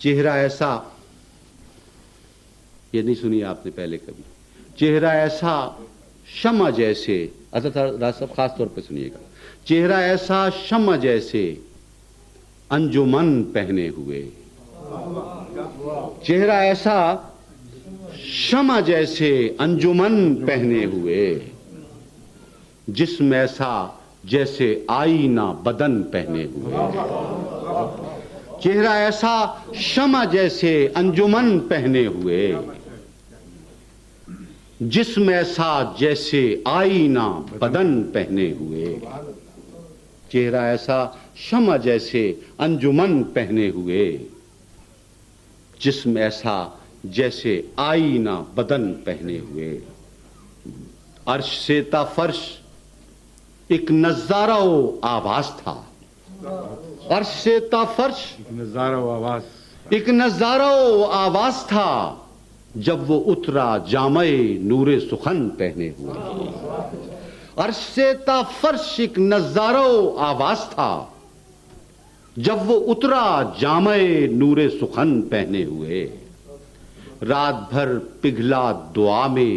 چہرہ ایسا، یہ نہیں سنی آپ نے پہلے کبھی، چہرہ ایسا شمع جیسے، راز صاحب خاص طور پہ سنیے گا، چہرہ ایسا شمع جیسے انجمن پہنے ہوئے، چہرہ ایسا شمع جیسے انجمن پہنے ہوئے، جسم ایسا جیسے آئینہ بدن پہنے ہوئے، چہرہ ایسا شمع جیسے انجمن پہنے ہوئے، جسم ایسا جیسے آئینہ بدن پہنے ہوئے، چہرہ ایسا شمع جیسے انجمن پہنے ہوئے، جسم ایسا جیسے آئینہ بدن پہنے ہوئے، عرش سے تا فرش ایک نظارہ و آواز تھا، عرش سے تا فرش ایک نظارہ و آواز تھا، جب وہ اترا جامع نور سخن پہنے ہوئے، عرش سے تا فرش ایک نظارہ و آواز تھا، جب وہ اترا جامع نور سخن پہنے ہوئے، رات بھر پگھلا دعا میں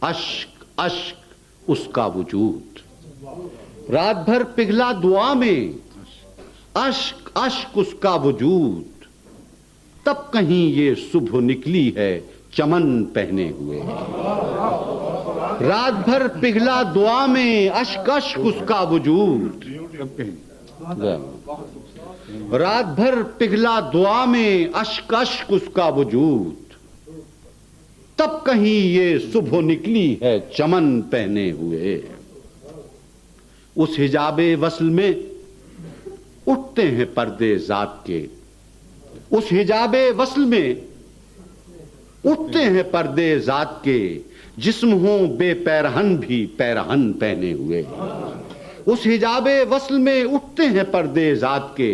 اشک اشک اس کا وجود، رات بھر پگھلا دعا میں اشک اشک اس کا وجود، تب کہیں یہ صبح نکلی ہے چمن پہنے ہوئے، رات بھر پگھلا دعا میں اشک اشک اس کا وجود، رات بھر پگھلا دعا میں اشک اشک اس کا وجود، تب کہیں یہ صبح نکلی ہے چمن پہنے ہوئے، اس حجاب وصل میں اٹھتے ہیں پردے ذات کے، اس حجاب وصل میں اٹھتے ہیں پردے ذات کے، جسم ہوں بے پیرہن بھی پیرہن پہنے ہوئے، اس حجاب وصل میں اٹھتے ہیں پردے ذات کے،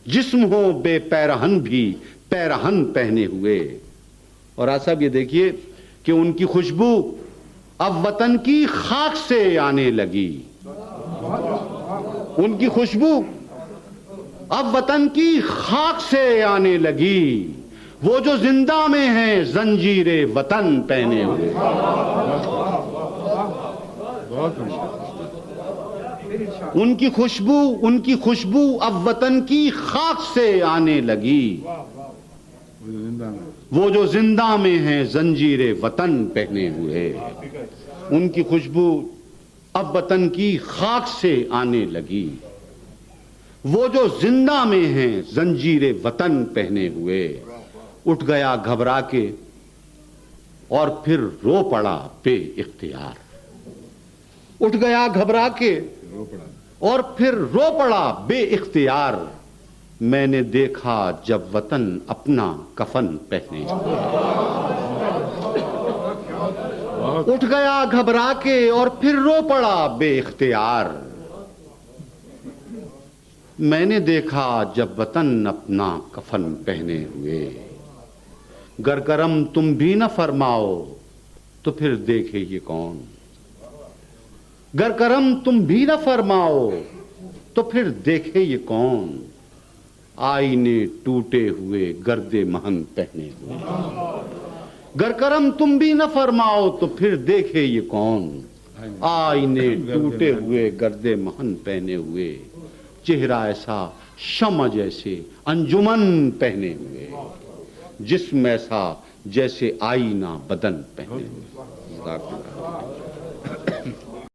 جسم ہوں بے پیرہن بھی پیرہن پہنے ہوئے۔ اور آج صاحب یہ دیکھیے کہ ان کی خوشبو اب وطن کی خاک سے آنے لگی، ان کی خوشبو اب وطن کی خاک سے آنے لگی، وہ جو زندہ میں ہیں زنجیر وطن پہنے ہوئے، ان کی خوشبو اب وطن کی خاک سے آنے لگی، وہ جو زندہ میں ہیں زنجیر وطن پہنے ہوئے، ان کی خوشبو اب وطن کی خاک سے آنے لگی، وہ جو زندہ میں ہیں زنجیر وطن پہنے ہوئے، اٹھ گیا گھبرا کے اور پھر رو پڑا بے اختیار، اٹھ گیا گھبرا کے اور پھر رو پڑا بے اختیار، میں نے دیکھا جب وطن اپنا کفن پہنے، اٹھ گیا گھبرا کے اور پھر رو پڑا بے اختیار، میں نے دیکھا جب وطن اپنا کفن پہنے ہوئے، گر کرم تم بھی نہ فرماؤ تو پھر دیکھے یہ کون، گر کرم تم بھی نہ فرماؤ تو پھر دیکھے یہ کون، آئینے ٹوٹے ہوئے گرد مہن پہنے ہوئے، گر کرم تم بھی نہ فرماؤ تو پھر دیکھے یہ کون، آئینے ٹوٹے ہوئے گرد مہن پہنے ہوئے، چہرہ ایسا شمع جیسے انجمن پہنے ہوئے، جسم ایسا جیسے آئینہ بدن پہنے ہوئے۔